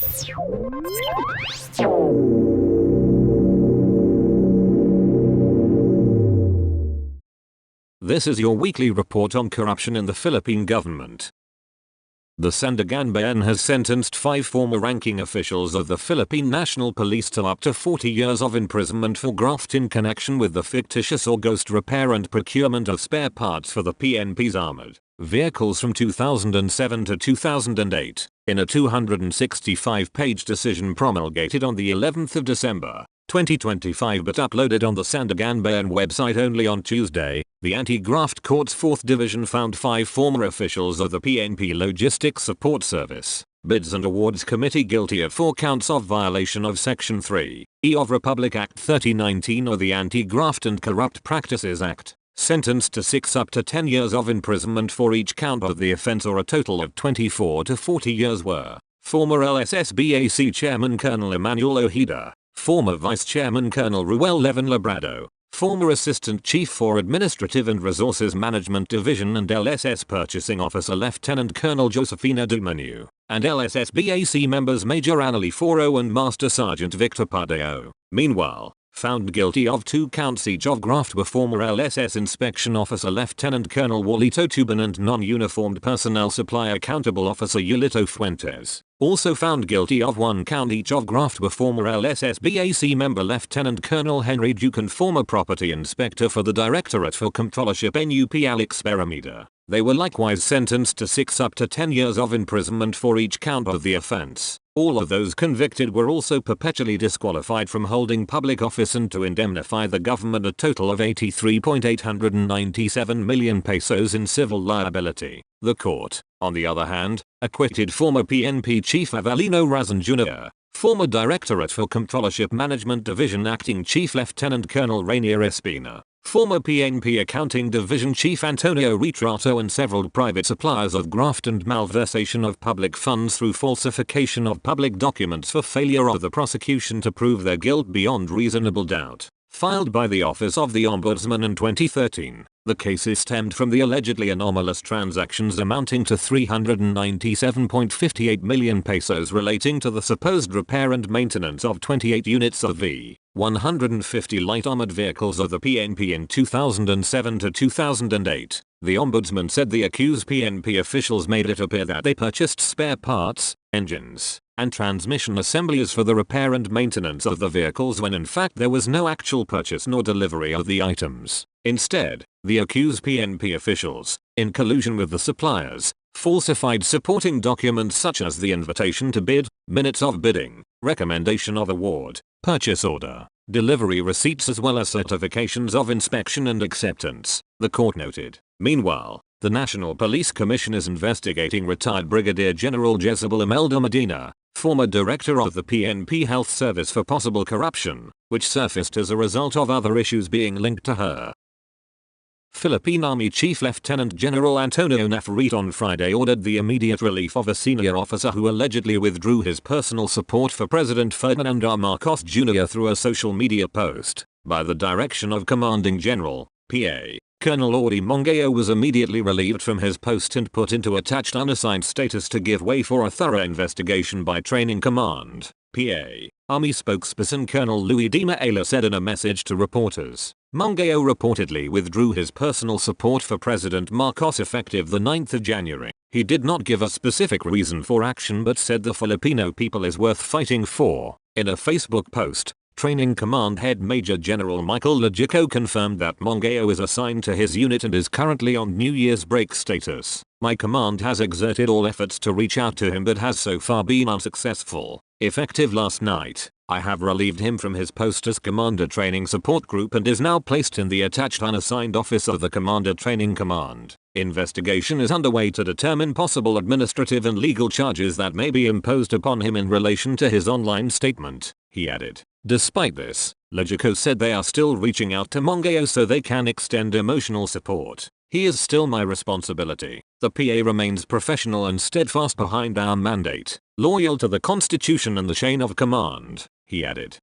This is your weekly report on corruption in the Philippine government. The Sandiganbayan has sentenced 5 former ranking officials of the Philippine National Police to up to 40 years of imprisonment for graft in connection with the fictitious or ghost repair and procurement of spare parts for the PNP's armored vehicles from 2007 to 2008, in a 265-page decision promulgated on the 11th of December, 2025 but uploaded on the Sandiganbayan website only on Tuesday. The Anti-Graft Court's 4th Division found 5 former officials of the PNP Logistics Support Service, Bids and Awards Committee guilty of 4 counts of violation of Section 3E of Republic Act 3019 or the Anti-Graft and Corrupt Practices Act, sentenced to 6 up to 10 years of imprisonment for each count of the offense, or a total of 24 to 40 years were former LSSBAC Chairman Colonel Emmanuel Ojeda, former Vice Chairman Colonel Ruel Levin Labrado, former Assistant Chief for Administrative and Resources Management Division and LSS Purchasing Officer Lieutenant Colonel Josefina Dumanu, and LSSBAC members Major Annalie Foro and Master Sergeant Victor Padeo. Meanwhile, found guilty of 2 counts each of graft were former LSS Inspection Officer Lieutenant Colonel Walito Tuban and Non-Uniformed Personnel Supply Accountable Officer Yulito Fuentes. Also found guilty of 1 count each of graft were former LSSBAC member Lieutenant Colonel Henry Duke and former Property Inspector for the Directorate for Comptrollership NUP Alex Beramida. They were likewise sentenced to 6 up to 10 years of imprisonment for each count of the offense. All of those convicted were also perpetually disqualified from holding public office and to indemnify the government a total of 83.897 million pesos in civil liability. The court, on the other hand, acquitted former PNP Chief Avelino Razan Jr., former Directorate for Comptrollership Management Division Acting Chief Lieutenant Colonel Rainier Espina, former PNP Accounting Division Chief Antonio Retrato, and several private suppliers of graft and malversation of public funds through falsification of public documents for failure of the prosecution to prove their guilt beyond reasonable doubt. Filed by the Office of the Ombudsman in 2013, the cases stemmed from the allegedly anomalous transactions amounting to 397.58 million pesos relating to the supposed repair and maintenance of 28 units of V-150 light armored vehicles of the PNP in 2007 to 2008. The Ombudsman said the accused PNP officials made it appear that they purchased spare parts, engines, and transmission assemblies for the repair and maintenance of the vehicles when in fact there was no actual purchase nor delivery of the items. Instead, the accused PNP officials, in collusion with the suppliers, falsified supporting documents such as the invitation to bid, minutes of bidding, recommendation of award, purchase order, delivery receipts as well as certifications of inspection and acceptance, the court noted. Meanwhile, the National Police Commission is investigating retired Brigadier General Jezebel Imelda Medina, former director of the PNP Health Service, for possible corruption, which surfaced as a result of other issues being linked to her. Philippine Army Chief Lieutenant General Antonio Navarrete on Friday ordered the immediate relief of a senior officer who allegedly withdrew his personal support for President Ferdinand R. Marcos Jr. through a social media post. By the direction of Commanding General, PA, Colonel Audi Mongayo was immediately relieved from his post and put into attached unassigned status to give way for a thorough investigation by Training Command, PA. Army spokesperson Colonel Luis D. Maela said in a message to reporters. Mongayo reportedly withdrew his personal support for President Marcos effective the 9th of January. He did not give a specific reason for action but said the Filipino people is worth fighting for. In a Facebook post, Training Command Head Major General Michael Legico confirmed that Mongayo is assigned to his unit and is currently on New Year's break status. My command has exerted all efforts to reach out to him but has so far been unsuccessful. Effective last night, I have relieved him from his post as Commander Training Support Group and is now placed in the attached unassigned office of the Commander Training Command. Investigation is underway to determine possible administrative and legal charges that may be imposed upon him in relation to his online statement, he added. Despite this, Legico said they are still reaching out to Mongayo so they can extend emotional support. He is still my responsibility. The PA remains professional and steadfast behind our mandate, loyal to the Constitution and the chain of command, he added.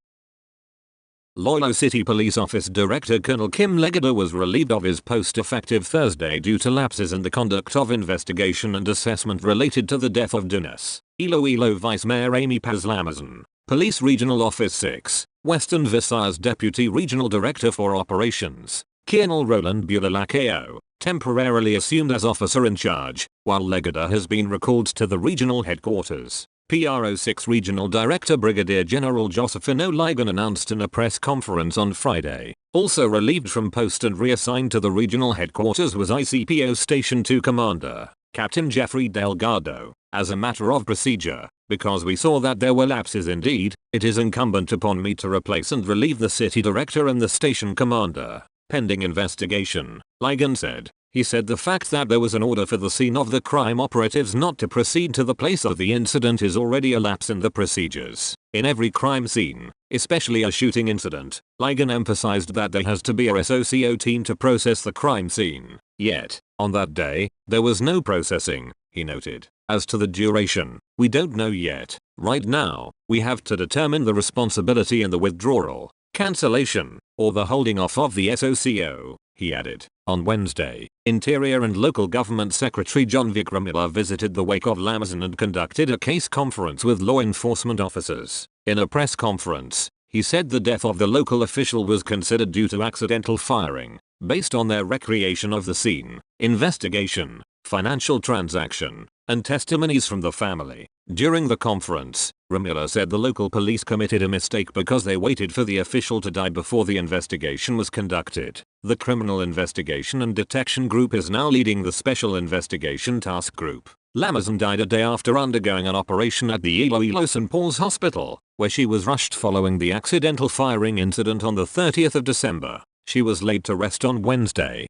Iloilo City Police Office Director Colonel Kim Legada was relieved of his post effective Thursday due to lapses in the conduct of investigation and assessment related to the death of Dunas, Iloilo Vice Mayor Amy Paz Lamazon, Police Regional Office 6, Western Visayas Deputy Regional Director for Operations, Colonel Roland Bulalacao, temporarily assumed as officer in charge, while Legada has been recalled to the regional headquarters. PRO6 Regional Director Brigadier General Josefino Ligon announced in a press conference on Friday. Also relieved from post and reassigned to the regional headquarters was ICPO Station 2 Commander, Captain Jeffrey Delgado. As a matter of procedure, because we saw that there were lapses indeed, it is incumbent upon me to replace and relieve the city director and the station commander, pending investigation, Ligon said. He said the fact that there was an order for the scene of the crime operatives not to proceed to the place of the incident is already a lapse in the procedures. In every crime scene, especially a shooting incident, Ligon emphasized that there has to be a SOCO team to process the crime scene. Yet, on that day, there was no processing, he noted. As to the duration, we don't know yet. Right now, we have to determine the responsibility in the withdrawal, cancellation, or the holding off of the SOCO, he added. On Wednesday, Interior and Local Government Secretary John Vikramila visited the wake of Lamazon and conducted a case conference with law enforcement officers. In a press conference, he said the death of the local official was considered due to accidental firing, based on their recreation of the scene, investigation, financial transaction, and testimonies from the family. During the conference, Ramila said the local police committed a mistake because they waited for the official to die before the investigation was conducted. The Criminal Investigation and Detection Group is now leading the Special Investigation Task Group. Lamazon died a day after undergoing an operation at the Iloilo St. Paul's Hospital, where she was rushed following the accidental firing incident on the 30th of December. She was laid to rest on Wednesday.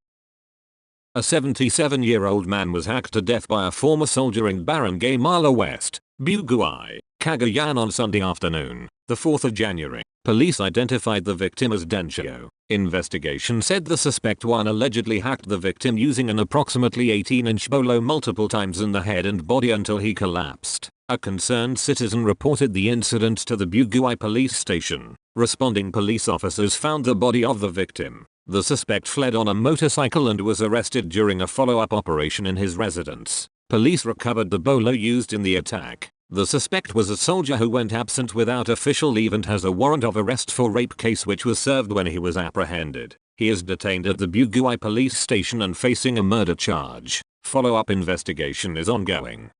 A 77-year-old man was hacked to death by a former soldier in Barangay Mala West, Buguay, Cagayan on Sunday afternoon, the 4th of January. Police identified the victim as Dencio. Investigation said the suspect one allegedly hacked the victim using an approximately 18-inch bolo multiple times in the head and body until he collapsed. A concerned citizen reported the incident to the Buguay police station. Responding police officers found the body of the victim. The suspect fled on a motorcycle and was arrested during a follow-up operation in his residence. Police recovered the bolo used in the attack. The suspect was a soldier who went absent without official leave and has a warrant of arrest for rape case which was served when he was apprehended. He is detained at the Buguay police station and facing a murder charge. Follow-up investigation is ongoing.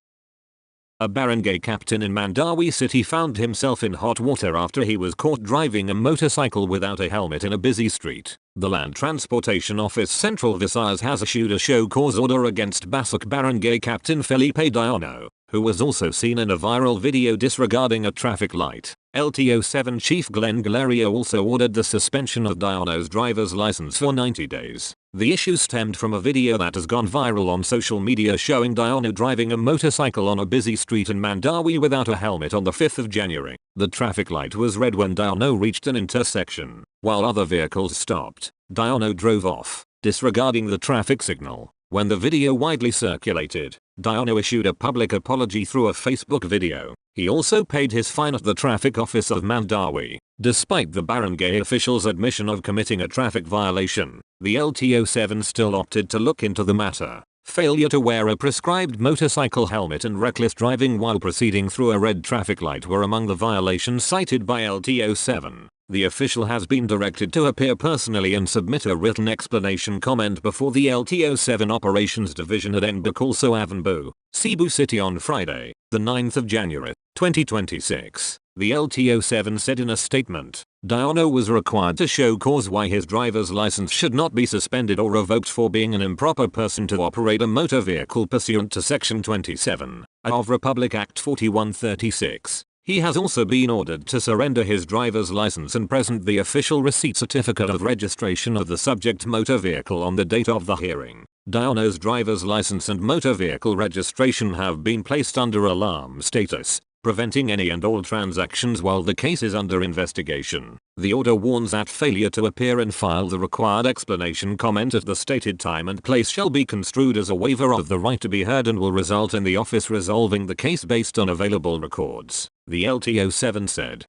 A barangay captain in Mandawi City found himself in hot water after he was caught driving a motorcycle without a helmet in a busy street. The Land Transportation Office Central Visayas has issued a show cause order against Basok Barangay Captain Felipe Diono, who was also seen in a viral video disregarding a traffic light. LTO7 Chief Glenn Galerio also ordered the suspension of Diono's driver's license for 90 days. The issue stemmed from a video that has gone viral on social media showing Diono driving a motorcycle on a busy street in Mandawi without a helmet on the 5th of January. The traffic light was red when Diono reached an intersection. While other vehicles stopped, Diono drove off, disregarding the traffic signal. When the video widely circulated, Diono issued a public apology through a Facebook video. He also paid his fine at the traffic office of Mandawi. Despite the barangay official's admission of committing a traffic violation, the LTO7 still opted to look into the matter. Failure to wear a prescribed motorcycle helmet and reckless driving while proceeding through a red traffic light were among the violations cited by LTO7. The official has been directed to appear personally and submit a written explanation comment before the LTO7 Operations Division at Nbaculso Avonbu, Cebu City on Friday, the 9th of January, 2026. The LTO7 said in a statement, Diono was required to show cause why his driver's license should not be suspended or revoked for being an improper person to operate a motor vehicle pursuant to Section 27 of Republic Act 4136. He has also been ordered to surrender his driver's license and present the official receipt certificate of registration of the subject motor vehicle on the date of the hearing. Diono's driver's license and motor vehicle registration have been placed under alarm status, preventing any and all transactions while the case is under investigation. The order warns that failure to appear and file the required explanation comment at the stated time and place shall be construed as a waiver of the right to be heard and will result in the office resolving the case based on available records, the LTO7 said.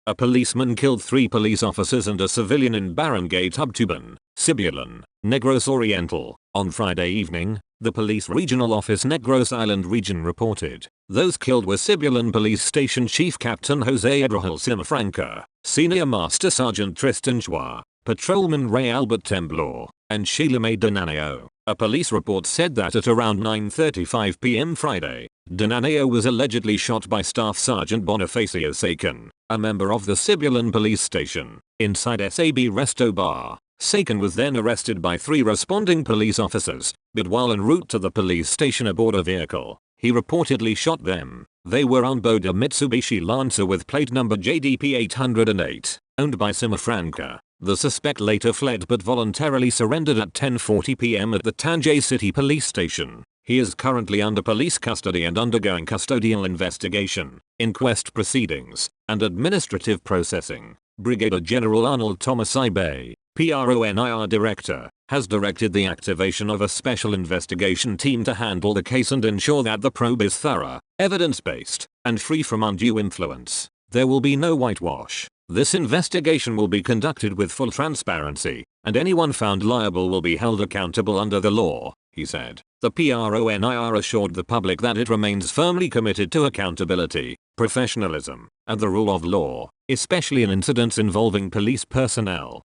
A policeman killed 3 police officers and a civilian in Barangay Tubtuban, Sibulan, Negros Oriental, on Friday evening, The police regional office Negros Island region reported. Those killed were Sibulan Police Station Chief Captain Jose Adrahal Simafranca, Senior Master Sergeant Tristan Chua, Patrolman Ray Albert Temblor, and Sheila May Dananeo. A police report said that at around 9:35 p.m. Friday, Dananeo was allegedly shot by Staff Sergeant Bonifacio Sacan, a member of the Sibulan Police Station, inside SAB Resto Bar. Sacan was then arrested by 3 responding police officers, but while en route to the police station aboard a vehicle, he reportedly shot them. They were on board a Mitsubishi Lancer with plate number JDP 808, owned by Simafranca. The suspect later fled but voluntarily surrendered at 10:40 p.m. at the Tanjay City Police Station. He is currently under police custody and undergoing custodial investigation, inquest proceedings, and administrative processing. Brigadier General Arnold Thomas Ibe, PRONIR Director, has directed the activation of a special investigation team to handle the case and ensure that the probe is thorough, evidence-based, and free from undue influence. There will be no whitewash. This investigation will be conducted with full transparency, and anyone found liable will be held accountable under the law, he said. The PRONIR assured the public that it remains firmly committed to accountability, professionalism, and the rule of law, especially in incidents involving police personnel.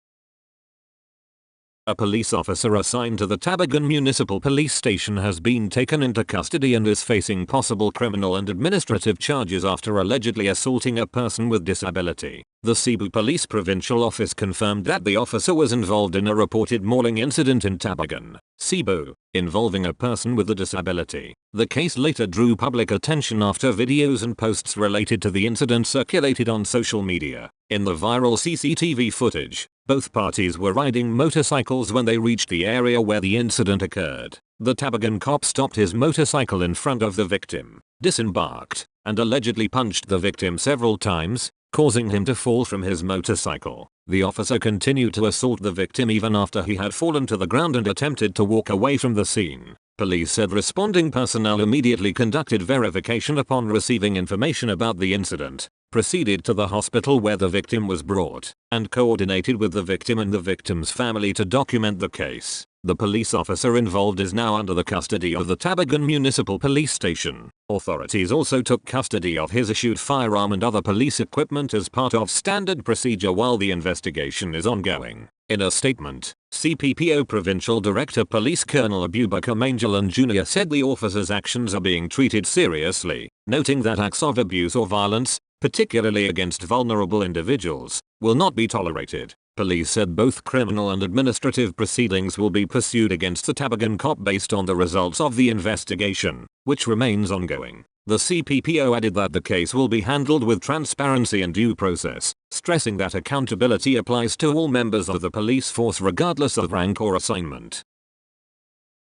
A police officer assigned to the Tabagan Municipal Police Station has been taken into custody and is facing possible criminal and administrative charges after allegedly assaulting a person with disability. The Cebu Police Provincial Office confirmed that the officer was involved in a reported mauling incident in Tabagan, Cebu, involving a person with a disability. The case later drew public attention after videos and posts related to the incident circulated on social media. In the viral CCTV footage, both parties were riding motorcycles when they reached the area where the incident occurred. The Tabagan cop stopped his motorcycle in front of the victim, disembarked, and allegedly punched the victim several times, causing him to fall from his motorcycle. The officer continued to assault the victim even after he had fallen to the ground and attempted to walk away from the scene. Police said responding personnel immediately conducted verification upon receiving information about the incident, proceeded to the hospital where the victim was brought, and coordinated with the victim and the victim's family to document the case. The police officer involved is now under the custody of the Tabagan Municipal Police Station. Authorities also took custody of his issued firearm and other police equipment as part of standard procedure while the investigation is ongoing. In a statement, CPPO Provincial Director Police Colonel Abubakar Mangalan Jr. said the officer's actions are being treated seriously, noting that acts of abuse or violence, particularly against vulnerable individuals, will not be tolerated. Police said both criminal and administrative proceedings will be pursued against the Tabagan cop based on the results of the investigation, which remains ongoing. The CPPO added that the case will be handled with transparency and due process, stressing that accountability applies to all members of the police force regardless of rank or assignment.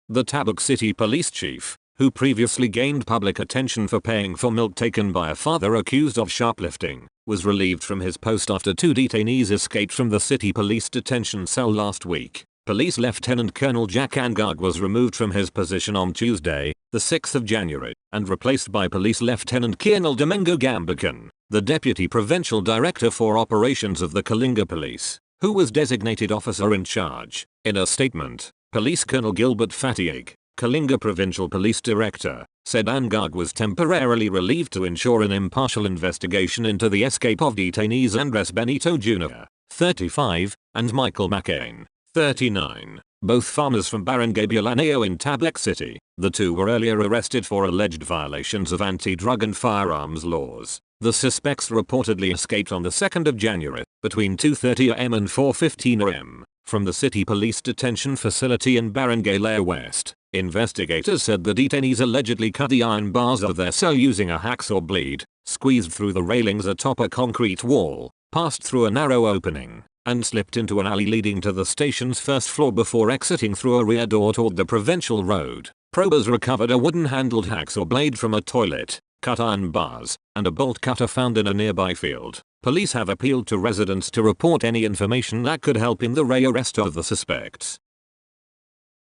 The Tabuk City Police Chief, who previously gained public attention for paying for milk taken by a father accused of shoplifting, was relieved from his post after 2 detainees escaped from the city police detention cell last week. Police Lieutenant Colonel Jack Angard was removed from his position on Tuesday, the 6th of January, and replaced by Police Lieutenant Colonel Domingo Gambacan, the Deputy Provincial Director for Operations of the Kalinga Police, who was designated officer in charge. In a statement, Police Colonel Gilbert Fatiag, Kalinga Provincial Police Director, said Angard was temporarily relieved to ensure an impartial investigation into the escape of detainees Andres Benito Jr., 35, and Michael McCain, 39, both farmers from Barangay Bulaneo in Tabuk City. The two were earlier arrested for alleged violations of anti-drug and firearms laws. The suspects reportedly escaped on the 2nd of January, between 2:30 am and 4:15 am, from the city police detention facility in Barangay Lea West. Investigators said the detainees allegedly cut the iron bars of their cell using a hacksaw blade, squeezed through the railings atop a concrete wall, passed through a narrow opening, and slipped into an alley leading to the station's first floor before exiting through a rear door toward the provincial road. Probers recovered a wooden-handled hacksaw blade from a toilet, cut iron bars, and a bolt cutter found in a nearby field. Police have appealed to residents to report any information that could help in the rearrest of the suspects.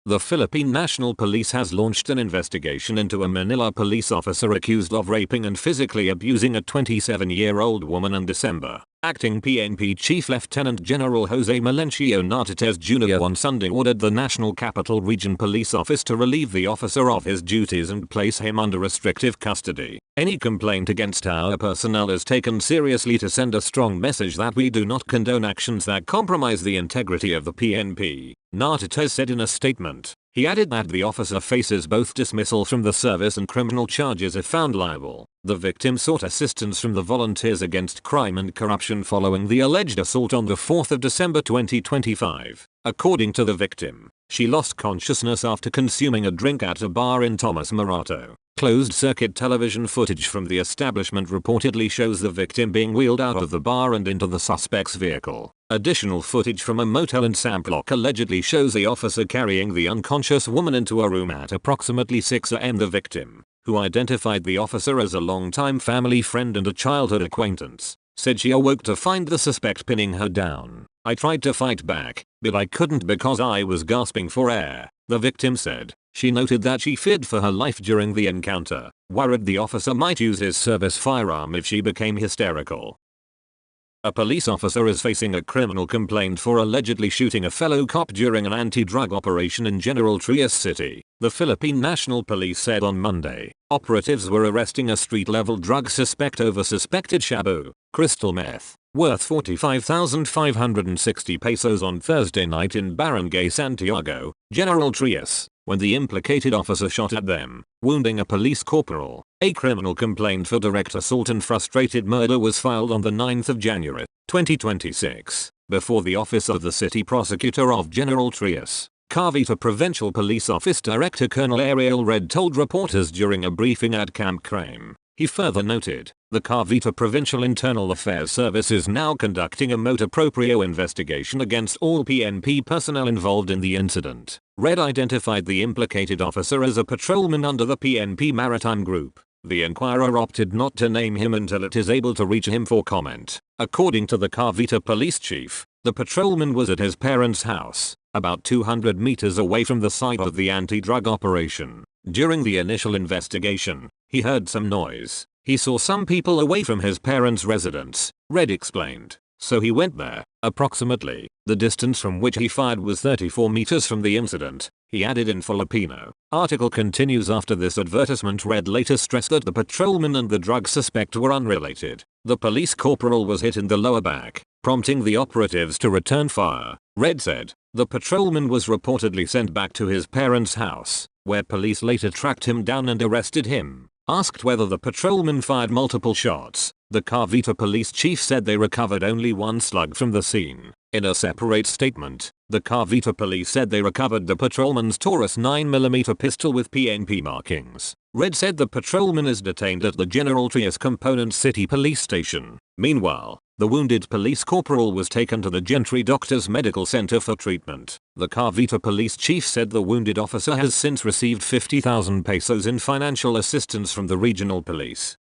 The Philippine National Police has launched an investigation into a Manila police officer accused of raping and physically abusing a 27-year-old woman in December. Acting PNP Chief Lieutenant General Jose Melencio Nartates Jr. on Sunday ordered the National Capital Region Police Office to relieve the officer of his duties and place him under restrictive custody. Any complaint against our personnel is taken seriously to send a strong message that we do not condone actions that compromise the integrity of the PNP, Nartates said in a statement. He added that the officer faces both dismissal from the service and criminal charges if found liable. The victim sought assistance from the Volunteers Against Crime and Corruption following the alleged assault on the 4th of December 2025. According to the victim, she lost consciousness after consuming a drink at a bar in Thomas Morato. Closed-circuit television footage from the establishment reportedly shows the victim being wheeled out of the bar and into the suspect's vehicle. Additional footage from a motel in Samploc allegedly shows the officer carrying the unconscious woman into a room at approximately 6 a.m. The victim, who identified the officer as a longtime family friend and a childhood acquaintance, said she awoke to find the suspect pinning her down. I tried to fight back, but I couldn't because I was gasping for air, the victim said. She noted that she feared for her life during the encounter, worried the officer might use his service firearm if she became hysterical. A police officer is facing a criminal complaint for allegedly shooting a fellow cop during an anti-drug operation in General Trias City, the Philippine National Police said on Monday. Operatives were arresting a street-level drug suspect over suspected shabu, crystal meth, worth 45,560 pesos on Thursday night in Barangay Santiago, General Trias, when the implicated officer shot at them, wounding a police corporal. A criminal complaint for direct assault and frustrated murder was filed on the 9th of January, 2026, before the office of the city prosecutor of General Trias. Cavite Provincial Police Office Director Colonel Ariel Red told reporters during a briefing at Camp Crame. He further noted, the Cavite Provincial Internal Affairs Service is now conducting a motu proprio investigation against all PNP personnel involved in the incident. Red identified the implicated officer as a patrolman under the PNP Maritime Group. The Enquirer opted not to name him until it is able to reach him for comment. According to the Cavite police chief, the patrolman was at his parents' house, about 200 meters away from the site of the anti-drug operation. During the initial investigation, he heard some noise. He saw some people away from his parents' residence, Red explained. So he went there. Approximately, the distance from which he fired was 34 meters from the incident, he added in Filipino. Article continues. After this advertisement, Red later stressed that the patrolman and the drug suspect were unrelated. The police corporal was hit in the lower back, prompting the operatives to return fire. Red said, the patrolman was reportedly sent back to his parents' house, where police later tracked him down and arrested him. Asked whether the patrolman fired multiple shots, the Cavite police chief said they recovered only one slug from the scene. In a separate statement, the Cavite police said they recovered the patrolman's Taurus 9mm pistol with PNP markings. Red said the patrolman is detained at the General Trias Component City Police Station. Meanwhile, the wounded police corporal was taken to the Gentry Doctors Medical Center for treatment. The Cavite police chief said the wounded officer has since received 50,000 pesos in financial assistance from the regional police.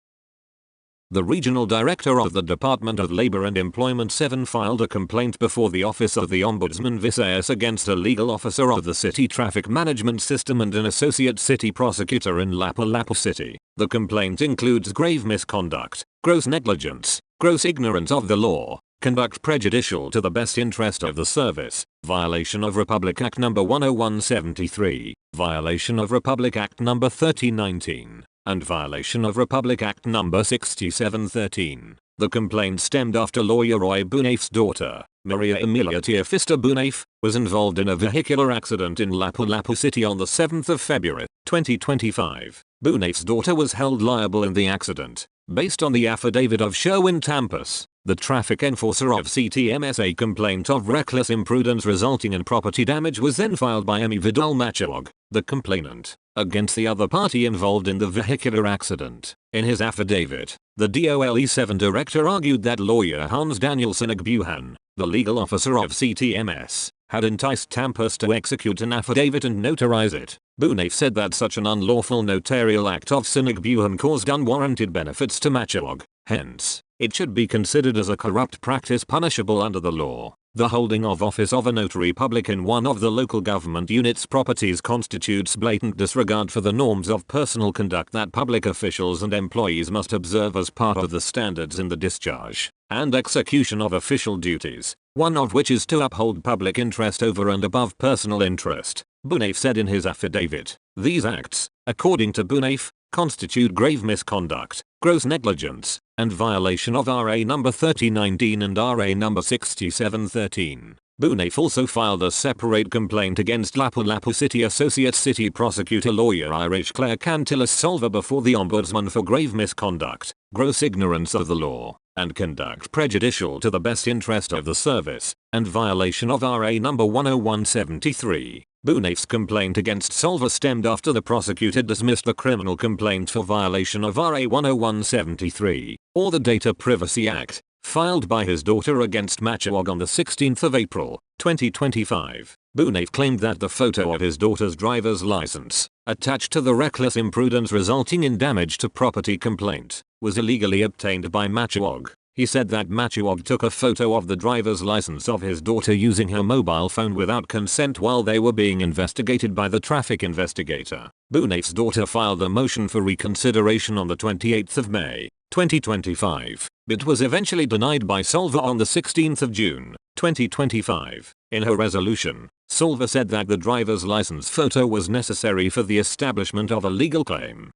The regional director of the Department of Labor and Employment 7 filed a complaint before the Office of the Ombudsman Visayas against a legal officer of the city traffic management system and an associate city prosecutor in Lapu-Lapu City. The complaint includes grave misconduct, gross negligence, gross ignorance of the law, conduct prejudicial to the best interest of the service, violation of Republic Act No. 10173, violation of Republic Act No. 3019. And violation of Republic Act No. 6713. The complaint stemmed after lawyer Roy Bunafe's daughter, Maria Emilia Teofista Bunafe, was involved in a vehicular accident in Lapu-Lapu City on the 7th of February, 2025. Bunafe's daughter was held liable in the accident, based on the affidavit of Sherwin Tampas, the traffic enforcer of CTMS. A complaint of reckless imprudence resulting in property damage was then filed by Emi Vidal Machuog, the complainant, against the other party involved in the vehicular accident. In his affidavit, the DOLE7 director argued that lawyer Hans Daniel Sinagbuhan, the legal officer of CTMS, had enticed Tampas to execute an affidavit and notarize it. Bunafe said that such an unlawful notarial act of Sinagbuhan caused unwarranted benefits to Machuog. Hence, it should be considered as a corrupt practice punishable under the law. The holding of office of a notary public in one of the local government unit's properties constitutes blatant disregard for the norms of personal conduct that public officials and employees must observe as part of the standards in the discharge. and execution of official duties, one of which is to uphold public interest over and above personal interest, Bunaif said in his affidavit. These acts, according to Bunaif, constitute grave misconduct, gross negligence, and violation of RA number 3019 and RA number 6713. Bunaif also filed a separate complaint against Lapu-Lapu City Associate City Prosecutor Lawyer Irish Claire Cantillas Solver before the Ombudsman for grave misconduct, gross ignorance of the law, and conduct prejudicial to the best interest of the service, and violation of RA number 10173. Bunaif's complaint against Solver stemmed after the prosecutor dismissed the criminal complaint for violation of RA 10173, or the Data Privacy Act, filed by his daughter against Machuog on the 16th of April, 2025. Bunaif claimed that the photo of his daughter's driver's license, attached to the reckless imprudence resulting in damage to property complaint, was illegally obtained by Machuog. He said that Machuog took a photo of the driver's license of his daughter using her mobile phone without consent while they were being investigated by the traffic investigator. Bunaif's daughter filed a motion for reconsideration on the 28th of May, 2025, but was eventually denied by Solver on the 16th of June, 2025. In her resolution, Solver said that the driver's license photo was necessary for the establishment of a legal claim.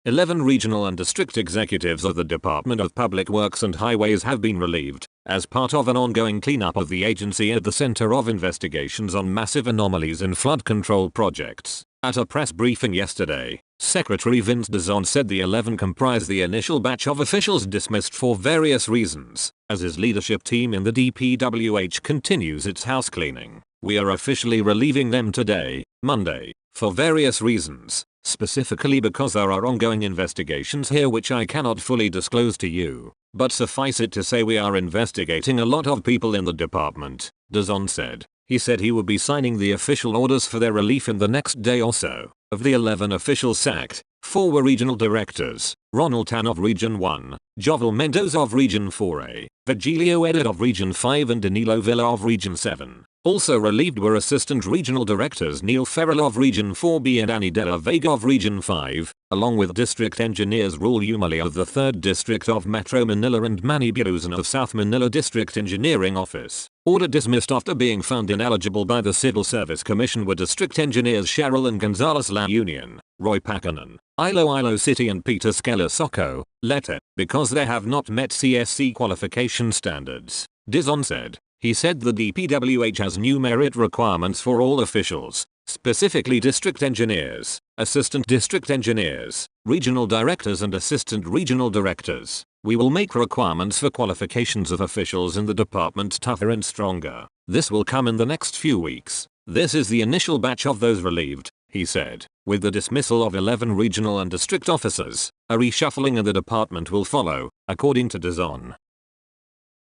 11 regional and district executives of the Department of Public Works and Highways have been relieved, as part of an ongoing cleanup of the agency at the center of investigations on massive anomalies in flood control projects. At a press briefing yesterday, Secretary Vince Dizon said the 11 comprise the initial batch of officials dismissed for various reasons, as his leadership team in the DPWH continues its house cleaning. We are officially relieving them today, Monday, for various reasons, specifically because there are ongoing investigations here which I cannot fully disclose to you, but suffice it to say we are investigating a lot of people in the department, Dizon said. He said he would be signing the official orders for their relief in the next day or so. Of the 11 officials sacked, 4 were regional directors: Ronald Tan of Region 1, Jovel Mendoza of Region 4A, Virgilio Edit of Region 5 and Danilo Villa of Region 7. Also relieved were Assistant Regional Directors Neil Ferrell of Region 4B and Annie Della Vega of Region 5, along with District Engineers Raul Umali of the 3rd District of Metro Manila and Manny Biruzan of South Manila District Engineering Office. Order dismissed after being found ineligible by the Civil Service Commission were District Engineers Cheryl and Gonzales La Union, Roy Pakanan, Iloilo City and Peter Skella Soco, Lete, because they have not met CSC qualification standards, Dizon said. He said the DPWH has new merit requirements for all officials, specifically district engineers, assistant district engineers, regional directors and assistant regional directors. We will make requirements for qualifications of officials in the department tougher and stronger. This will come in the next few weeks. This is the initial batch of those relieved, he said. With the dismissal of 11 regional and district officers, a reshuffling in the department will follow, according to Dizon.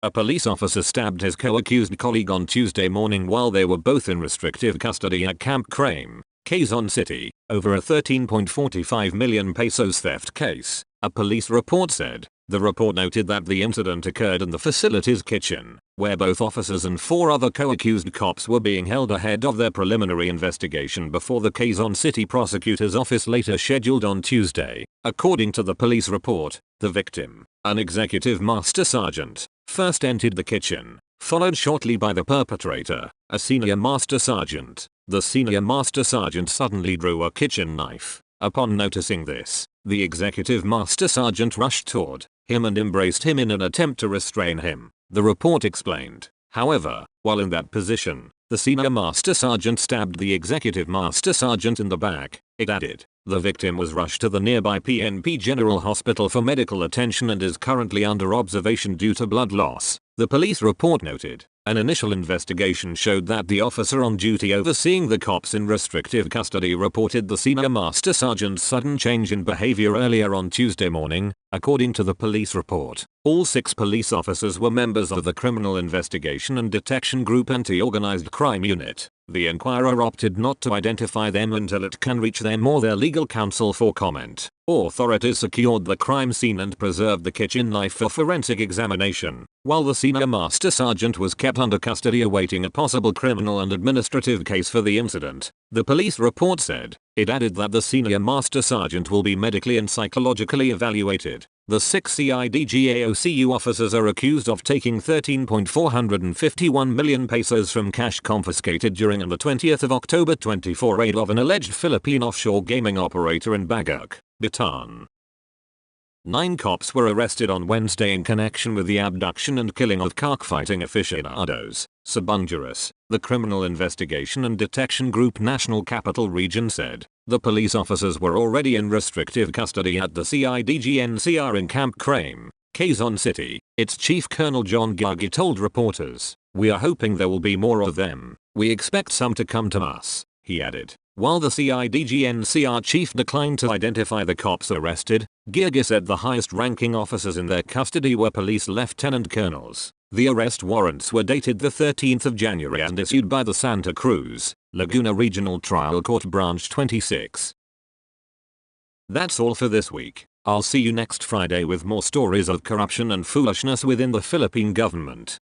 A police officer stabbed his co-accused colleague on Tuesday morning while they were both in restrictive custody at Camp Crame, Quezon City, over a 13.45 million pesos theft case, a police report said. The report noted that the incident occurred in the facility's kitchen, where both officers and 4 other co-accused cops were being held ahead of their preliminary investigation before the Quezon City Prosecutor's Office later scheduled on Tuesday. According to the police report, the victim, an executive master sergeant, first entered the kitchen, followed shortly by the perpetrator, a senior master sergeant. The senior master sergeant suddenly drew a kitchen knife. Upon noticing this, the executive master sergeant rushed toward him and embraced him in an attempt to restrain him, the report explained. However, while in that position, the senior master sergeant stabbed the executive master sergeant in the back, it added. The victim was rushed to the nearby PNP General Hospital for medical attention and is currently under observation due to blood loss, the police report noted. An initial investigation showed that the officer on duty overseeing the cops in restrictive custody reported the senior master sergeant's sudden change in behavior earlier on Tuesday morning, according to the police report. All 6 police officers were members of the Criminal Investigation and Detection Group Anti-Organized Crime Unit. The Enquirer opted not to identify them until it can reach them or their legal counsel for comment. Authorities secured the crime scene and preserved the kitchen knife for forensic examination, while the senior master sergeant was kept under custody awaiting a possible criminal and administrative case for the incident, the police report said. It added that the senior master sergeant will be medically and psychologically evaluated. The 6 CIDGAOCU officers are accused of taking 13.451 million pesos from cash confiscated during the 20th of October 24 raid of an alleged Philippine offshore gaming operator in Bagak, Bataan. 9 cops were arrested on Wednesday in connection with the abduction and killing of cockfighting aficionados, Sabungerus, the Criminal Investigation and Detection Group National Capital Region said. The police officers were already in restrictive custody at the CIDGNCR in Camp Crame, Quezon City. Its Chief Colonel John Gagi told reporters, "We are hoping there will be more of them. We expect some to come to us," he added. While the CIDGNCR chief declined to identify the cops arrested, Gagi said the highest-ranking officers in their custody were police lieutenant colonels. The arrest warrants were dated the 13th of January and issued by the Santa Cruz, Laguna Regional Trial Court Branch 26. That's all for this week. I'll see you next Friday with more stories of corruption and foolishness within the Philippine government.